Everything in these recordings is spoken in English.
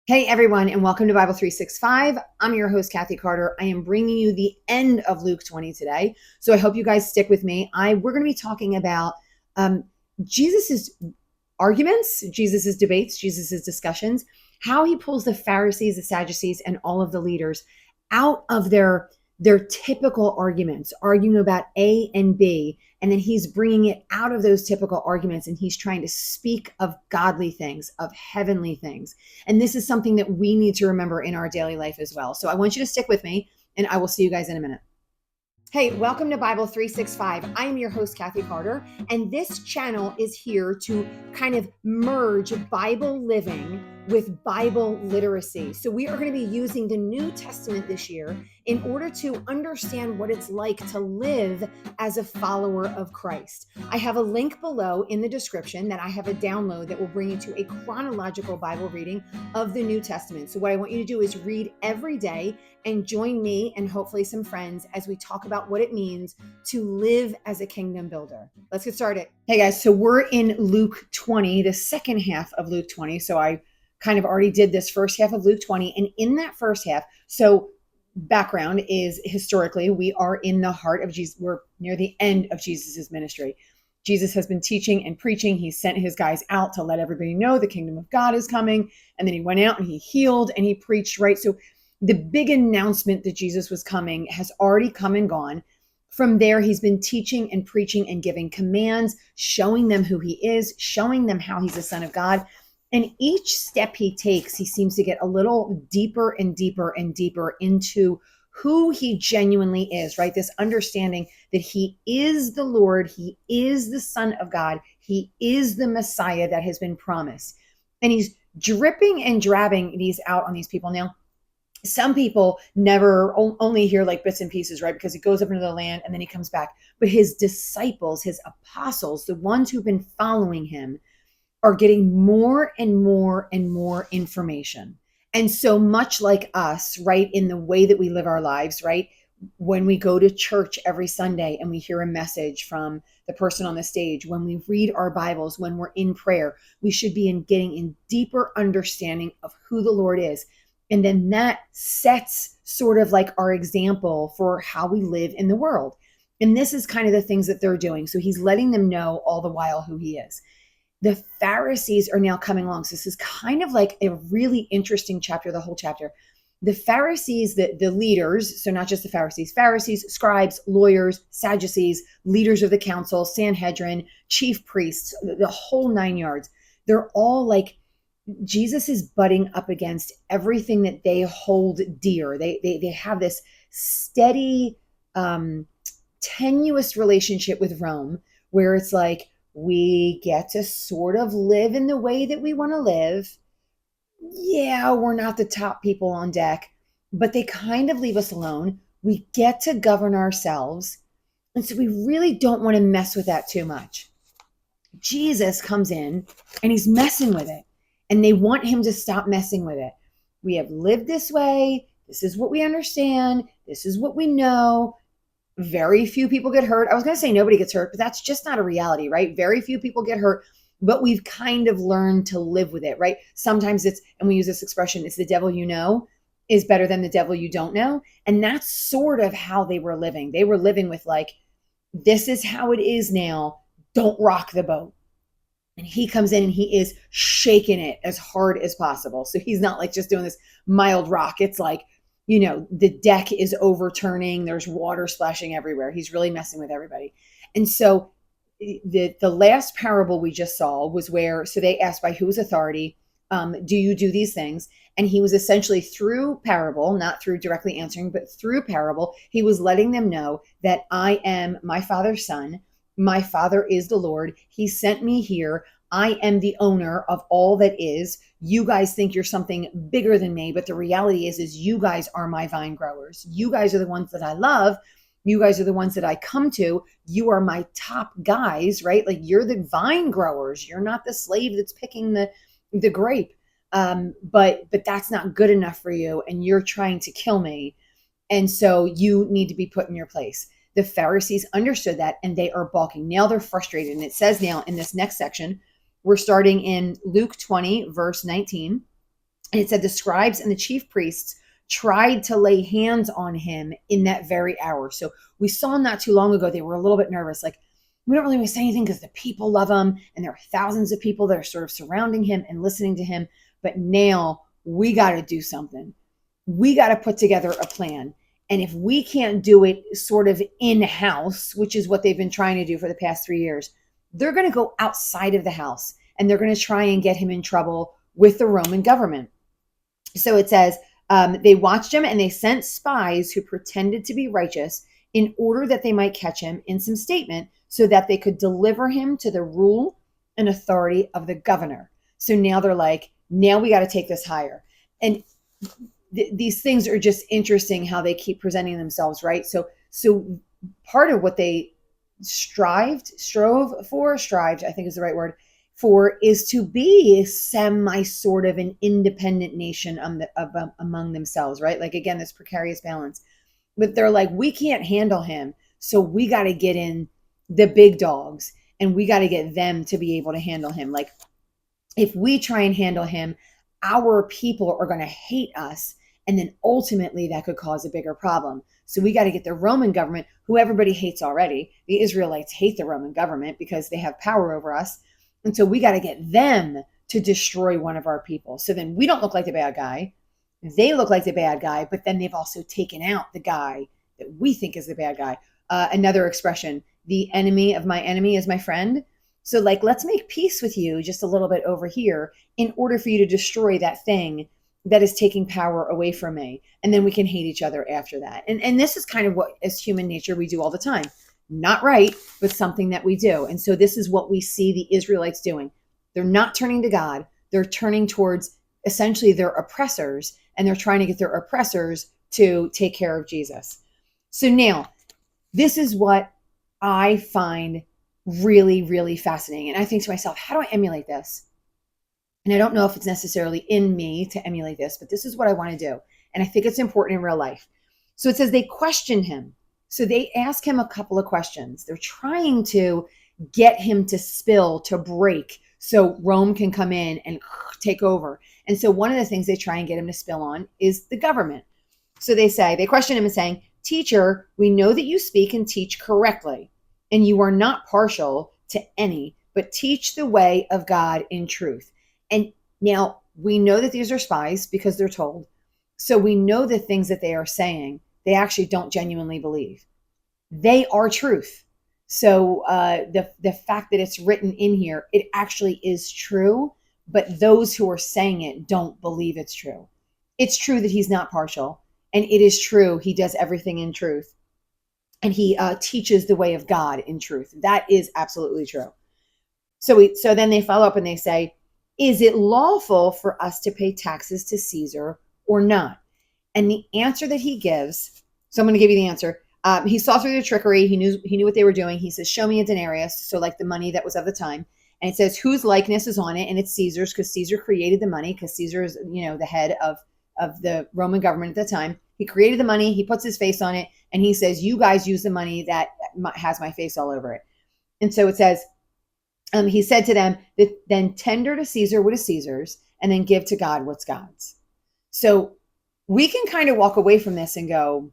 Hey everyone, and welcome to Bible 365. I'm your host, Kathy Carter. I am bringing you the end of Luke 20 today. So I hope you guys stick with me. We're going to be talking about um, Jesus's arguments, Jesus's debates, Jesus's discussions, how he pulls the Pharisees, the Sadducees, and all of the leaders out of their typical arguments, arguing about A and B, and then he's bringing it out of those typical arguments and he's trying to speak of godly things, of heavenly things. And this is something that we need to remember in our daily life as well. So I want you to stick with me, and I will see you guys in a minute. Hey, welcome to Bible 365. I am your host, Kathy Carter, and this channel is here to kind of merge Bible living with Bible literacy. So we are going to be using the New Testament this year in order to understand what it's like to live as a follower of Christ. I have a link below in the description that I have a download that will bring you to a chronological Bible reading of the New Testament. So what I want you to do is read every day and join me and hopefully some friends as we talk about what it means to live as a kingdom builder. Let's get started. Hey guys, so we're in Luke 20, the second half of Luke 20. So I kind of already did this first half of Luke 20. And in that first half, so background is historically, we are in the heart of Jesus. We're near the end of Jesus's ministry. Jesus has been teaching and preaching. He sent his guys out to let everybody know the kingdom of God is coming. And then he went out and he healed and he preached, right? So the big announcement that Jesus was coming has already come and gone. From there, he's been teaching and preaching and giving commands, showing them who he is, showing them how he's the Son of God. And each step he takes, he seems to get a little deeper and deeper and deeper into who he genuinely is, right? This understanding that he is the Lord, he is the Son of God, he is the Messiah that has been promised. And he's dripping and drabbing these out on these people. Now, some people never only hear like bits and pieces, right? Because he goes up into the land and then he comes back. But his disciples, his apostles, the ones who've been following him, are getting more and more and more information. And so much like us, right, in the way that we live our lives, right? When we go to church every Sunday and we hear a message from the person on the stage, when we read our Bibles, when we're in prayer, we should be getting in deeper understanding of who the Lord is. And then that sets sort of like our example for how we live in the world. And this is kind of the things that they're doing. So he's letting them know all the while who he is. The Pharisees are now coming along. So this is kind of like a really interesting chapter, the whole chapter. The Pharisees, the leaders, so not just the Pharisees, scribes, lawyers, Sadducees, leaders of the council, Sanhedrin, chief priests, the whole nine yards. They're all like, Jesus is butting up against everything that they hold dear. They have this steady, tenuous relationship with Rome where it's like, we get to sort of live in the way that we want to live. Yeah, we're not the top people on deck, but they kind of leave us alone. We get to govern ourselves. And so we really don't want to mess with that too much. Jesus comes in and he's messing with it. And they want him to stop messing with it. We have lived this way. This is what we understand. This is what we know. Very few people get hurt. I was going to say nobody gets hurt, but that's just not a reality, right? Very few people get hurt, but we've kind of learned to live with it, right? Sometimes it's, and we use this expression, it's the devil you know is better than the devil you don't know. And that's sort of how they were living. They were living with like, this is how it is now. Don't rock the boat. And he comes in and he is shaking it as hard as possible. So he's not like just doing this mild rock. It's like, you know, the deck is overturning. There's water splashing everywhere. He's really messing with everybody. And so the last parable we just saw was where, so they asked by whose authority do you do these things? And he was essentially through parable, not through directly answering, but through parable, he was letting them know that I am my Father's son. My Father is the Lord. He sent me here. I am the owner of all that is. You guys think you're something bigger than me, but the reality is you guys are my vine growers. You guys are the ones that I love. You guys are the ones that I come to. You are my top guys, right? Like you're the vine growers. You're not the slave that's picking the grape. But that's not good enough for you. And you're trying to kill me. And so you need to be put in your place. The Pharisees understood that and they are balking. Now they're frustrated. And it says now in this next section, we're starting in Luke 20, verse 19. And it said the scribes and the chief priests tried to lay hands on him in that very hour. So we saw not too long ago, they were a little bit nervous. Like, we don't really want to say anything because the people love him. And there are thousands of people that are sort of surrounding him and listening to him. But now we got to do something. We got to put together a plan. And if we can't do it sort of in-house, which is what they've been trying to do for the past 3 years, they're going to go outside of the house and they're going to try and get him in trouble with the Roman government. So it says, they watched him and they sent spies who pretended to be righteous in order that they might catch him in some statement so that they could deliver him to the rule and authority of the governor. So now they're like, now we got to take this higher. And these things are just interesting how they keep presenting themselves, right? So part of what they strove for, I think is the right word, for is to be semi sort of an independent nation among themselves, right? Like, again, this precarious balance. But they're like, we can't handle him, so we got to get in the big dogs and we got to get them to be able to handle him. Like, if we try and handle him, our people are going to hate us, and then ultimately that could cause a bigger problem. So we got to get the Roman government, who everybody hates already. The Israelites hate the Roman government because they have power over us. And so we got to get them to destroy one of our people. So then we don't look like the bad guy. They look like the bad guy, but then they've also taken out the guy that we think is the bad guy. Another expression, the enemy of my enemy is my friend. So like, let's make peace with you just a little bit over here in order for you to destroy that thing that is taking power away from me. And then we can hate each other after that. And this is kind of what, as human nature, we do all the time. Not right, but something that we do. And so this is what we see the Israelites doing. They're not turning to God. They're turning towards essentially their oppressors, and they're trying to get their oppressors to take care of Jesus. So now, this is what I find really, really fascinating. And I think to myself, how do I emulate this? And I don't know if it's necessarily in me to emulate this, but this is what I want to do. And I think it's important in real life. So it says they question him. So they ask him a couple of questions. They're trying to get him to spill, to break, so Rome can come in and take over. And so one of the things they try and get him to spill on is the government. So they question him and saying, "Teacher, we know that you speak and teach correctly, and you are not partial to any, but teach the way of God in truth." And now we know that these are spies because they're told. So we know the things that they are saying, they actually don't genuinely believe. They are truth. So the fact that it's written in here, it actually is true, but those who are saying it don't believe it's true. It's true that he's not partial, and it is true he does everything in truth, and he teaches the way of God in truth. That is absolutely true. So then they follow up and they say, "Is it lawful for us to pay taxes to Caesar or not?" And the answer that he gives, so I'm going to give you the answer. He saw through their trickery. He knew what they were doing. He says, "Show me a denarius," so like the money that was of the time. And it says whose likeness is on it, and it's Caesar's, because Caesar created the money, because Caesar is, the head of the Roman government at the time. He created the money. He puts his face on it, and he says, "You guys use the money that has my face all over it." And so it says, he said to them, "Then tender to Caesar what is Caesar's, and then give to God what's God's." So we can kind of walk away from this and go,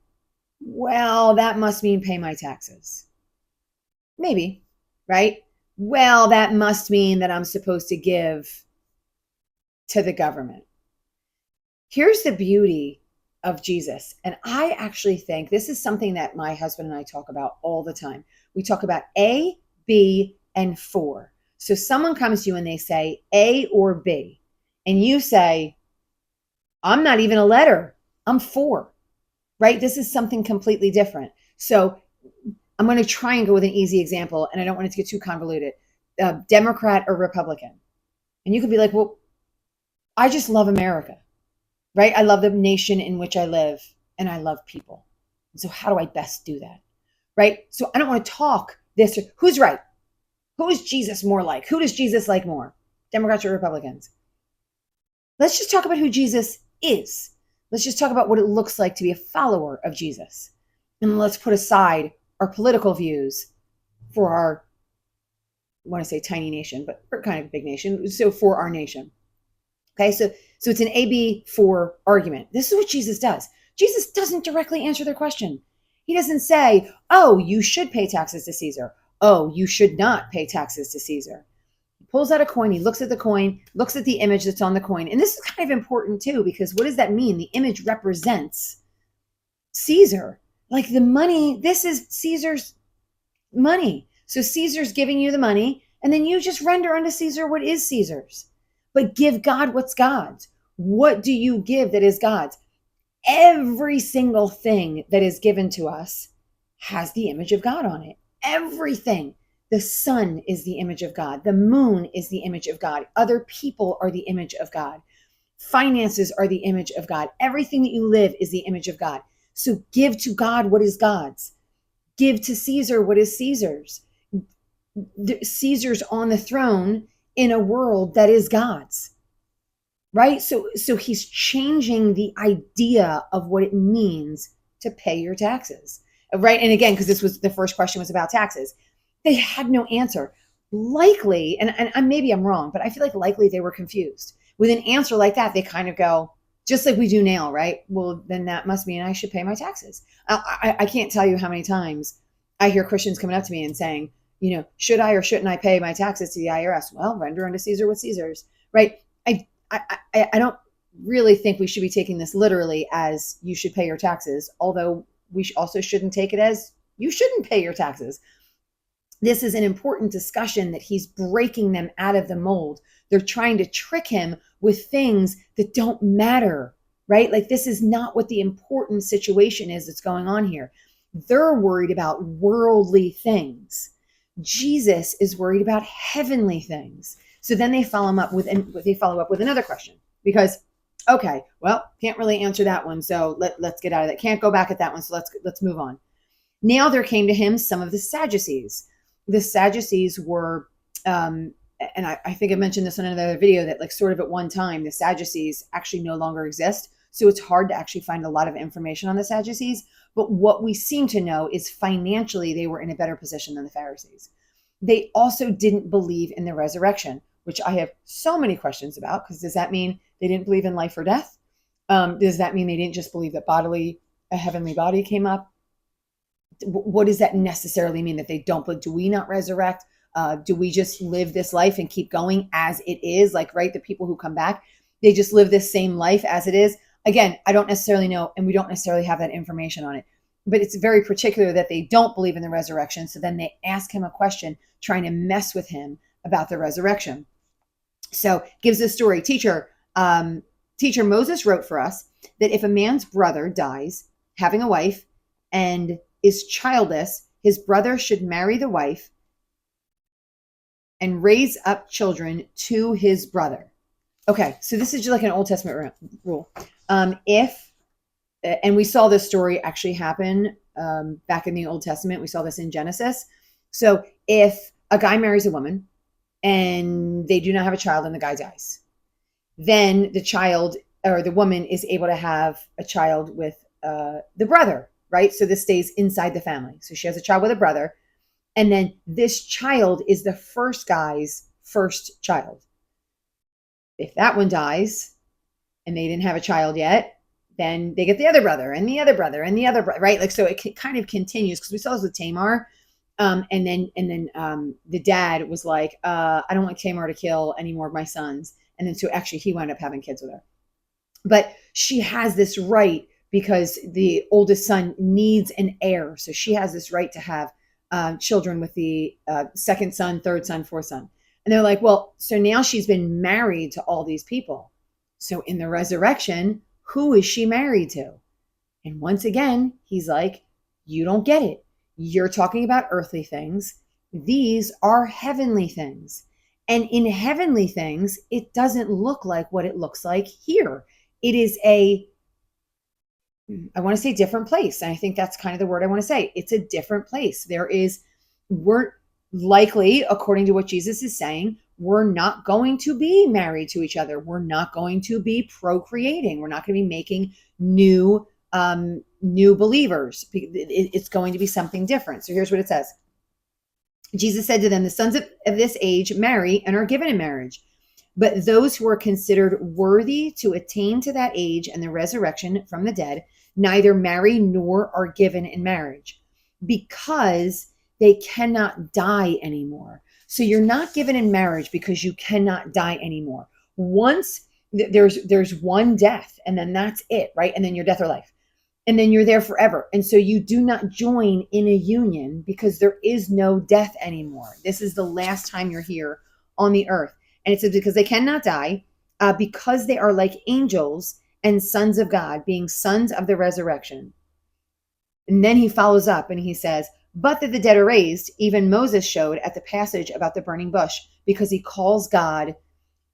well, that must mean pay my taxes. Maybe, right? Well, that must mean that I'm supposed to give to the government. Here's the beauty of Jesus. And I actually think this is something that my husband and I talk about all the time. We talk about A, B, and for. So someone comes to you and they say A or B, and you say, "I'm not even a letter. I'm for." Right? This is something completely different. So I'm going to try and go with an easy example, and I don't want it to get too convoluted. Democrat or Republican. And you could be like, well, I just love America, right? I love the nation in which I live, and I love people. And so how do I best do that, right? So I don't want to talk this. Who's right? Who is Jesus more like? Who does Jesus like more? Democrats or Republicans? Let's just talk about who Jesus is. Let's just talk about what it looks like to be a follower of Jesus. And let's put aside our political views for our, I want to say tiny nation, but we're kind of a big nation. So for our nation. Okay, so it's an AB4 argument. This is what Jesus does. Jesus doesn't directly answer their question. He doesn't say, oh, you should pay taxes to Caesar. Oh, you should not pay taxes to Caesar. He pulls out a coin, he looks at the coin, looks at the image that's on the coin. And this is kind of important too, because what does that mean? The image represents Caesar. Like the money, this is Caesar's money. So Caesar's giving you the money, and then you just render unto Caesar what is Caesar's. But give God what's God's. What do you give that is God's? Every single thing that is given to us has the image of God on it. Everything. The sun is the image of God. The moon is the image of God. Other people are the image of God. Finances are the image of God. Everything that you live is the image of God. So give to God what is God's. Give to Caesar what is Caesar's. Caesar's on the throne in a world that is God's. Right? So he's changing the idea of what it means to pay your taxes. Right? And again, because this was the first question was about taxes. They had no answer. Likely, and maybe I'm wrong, but I feel like likely they were confused. With an answer like that, they kind of go, just like we do now, right? Well, then that must mean I should pay my taxes. I can't tell you how many times I hear Christians coming up to me and saying, should I or shouldn't I pay my taxes to the IRS? Well, render unto Caesar what Caesar's, right? I don't really think we should be taking this literally as you should pay your taxes, although we also shouldn't take it as you shouldn't pay your taxes. This is an important discussion that he's breaking them out of the mold. They're trying to trick him with things that don't matter, right? Like this is not what the important situation is that's going on here. They're worried about worldly things. Jesus is worried about heavenly things. So then they follow up with another question because, okay, well, can't really answer that one. So let's get out of that. Can't go back at that one. So let's move on. Now there came to him some of the Sadducees. The Sadducees were, and I think I mentioned this in another video that like sort of at one time, the Sadducees actually no longer exist. So it's hard to actually find a lot of information on the Sadducees. But what we seem to know is financially, they were in a better position than the Pharisees. They also didn't believe in the resurrection, which I have so many questions about, because does that mean they didn't believe in life or death? Does that mean they didn't just believe that a heavenly body came up? What does that necessarily mean that they don't believe? Do we not resurrect? Do we just live this life and keep going as it is? Like, right, the people who come back, they just live this same life as it is. Again, I don't necessarily know, and we don't necessarily have that information on it, but it's very particular that they don't believe in the resurrection. So then they ask him a question trying to mess with him about the resurrection. So gives this story, teacher, Moses wrote for us that if a man's brother dies having a wife and is childless, his brother should marry the wife and raise up children to his brother. Okay, so this is just like an Old Testament rule. And we saw this story actually happen back in the Old Testament. We saw this in Genesis. So if a guy marries a woman and they do not have a child and the guy dies, then the child or the woman is able to have a child with the brother, right? So this stays inside the family. So she has a child with a brother. And then this child is the first guy's first child. If that one dies and they didn't have a child yet, then they get the other brother and the other brother and the other brother, right? Like, so it kind of continues because we saw this with Tamar. And then the dad was like, I don't want Tamar to kill any more of my sons. And then so actually he wound up having kids with her. But she has this right because the oldest son needs an heir. So she has this right to have children with the second son, third son, fourth son. And they're like, well, so now she's been married to all these people. So in the resurrection, who is she married to? And once again, he's like, you don't get it. You're talking about earthly things. These are heavenly things. And in heavenly things, it doesn't look like what it looks like here. It is I want to say different place. And I think that's kind of the word I want to say. It's a different place. We're likely, according to what Jesus is saying, we're not going to be married to each other. We're not going to be procreating. We're not going to be making new believers. It's going to be something different. So here's what it says. Jesus said to them, the sons of this age marry and are given in marriage, But those who are considered worthy to attain to that age and the resurrection from the dead neither marry nor are given in marriage because they cannot die anymore. So you're not given in marriage because you cannot die anymore. Once there's one death and then that's it, right? And then your death or life. And then you're there forever. And so you do not join in a union because there is no death anymore. This is the last time you're here on the earth. And it says because they cannot die, because they are like angels and sons of God, being sons of the resurrection. And then he follows up and he says, but that the dead are raised, even Moses showed at the passage about the burning bush, because he calls God.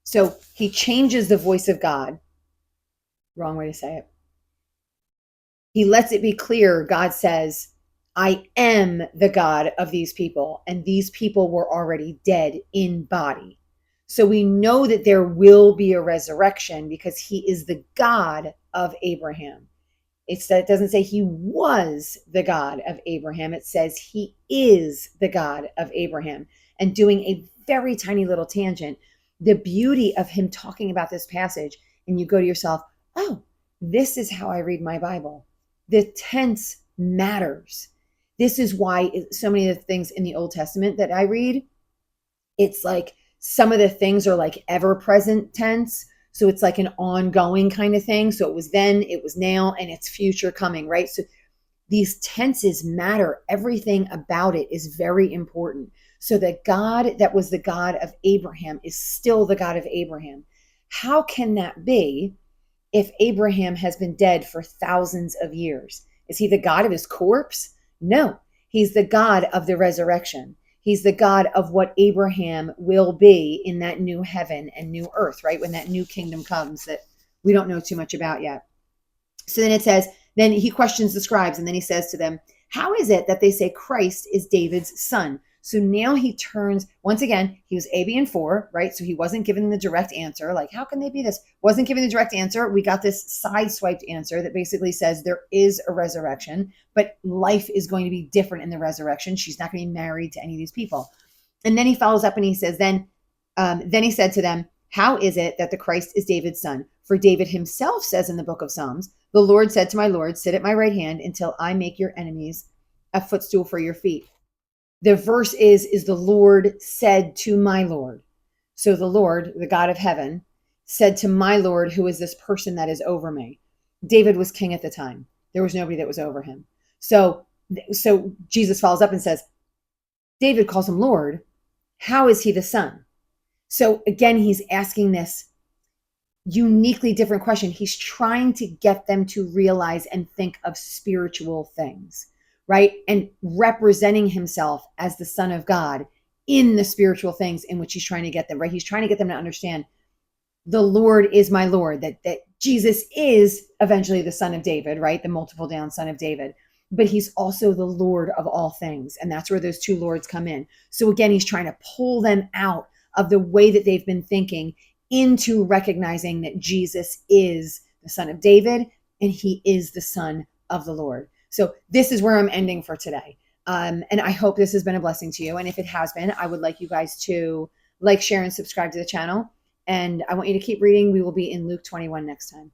So he changes the voice of God. Wrong way to say it. He lets it be clear. God says, I am the God of these people, and these people were already dead in body. So we know that there will be a resurrection because he is the God of Abraham. It doesn't say he was the God of Abraham. It says he is the God of Abraham. And doing a very tiny little tangent, the beauty of him talking about this passage, and you go to yourself, oh, this is how I read my Bible. The tense matters. This is why so many of the things in the Old Testament that I read, it's like some of the things are like ever present tense. So it's like an ongoing kind of thing. So it was then, it was now, and it's future coming, right? So these tenses matter. Everything about it is very important. So that God that was the God of Abraham is still the God of Abraham. How can that be if Abraham has been dead for thousands of years? Is he the God of his corpse? No, he's the God of the resurrection. He's the God of what Abraham will be in that new heaven and new earth, right? When that new kingdom comes that we don't know too much about yet. So then it says, then he questions the scribes and then he says to them, how is it that they say Christ is David's son? So now he turns, once again, he was A, B, and 4, right? So he wasn't given the direct answer. Like, how can they be this? Wasn't given the direct answer. We got this sideswiped answer that basically says there is a resurrection, but life is going to be different in the resurrection. She's not going to be married to any of these people. And then he follows up and he says, then he said to them, how is it that the Christ is David's son? For David himself says in the book of Psalms, the Lord said to my Lord, sit at my right hand until I make your enemies a footstool for your feet. The verse is the Lord said to my Lord. So the Lord, the God of heaven, said to my Lord, who is this person that is over me. David was king at the time. There was nobody that was over him. So Jesus follows up and says, David calls him Lord. How is he the son? So again, he's asking this uniquely different question. He's trying to get them to realize and think of spiritual things, right? And representing himself as the Son of God in the spiritual things in which he's trying to get them, right? He's trying to get them to understand the Lord is my Lord, that Jesus is eventually the son of David, right? The multiple down son of David, but he's also the Lord of all things. And that's where those two Lords come in. So again, he's trying to pull them out of the way that they've been thinking into recognizing that Jesus is the son of David and he is the son of the Lord. So this is where I'm ending for today. And I hope this has been a blessing to you. And if it has been, I would like you guys to like, share, and subscribe to the channel. And I want you to keep reading. We will be in Luke 21 next time.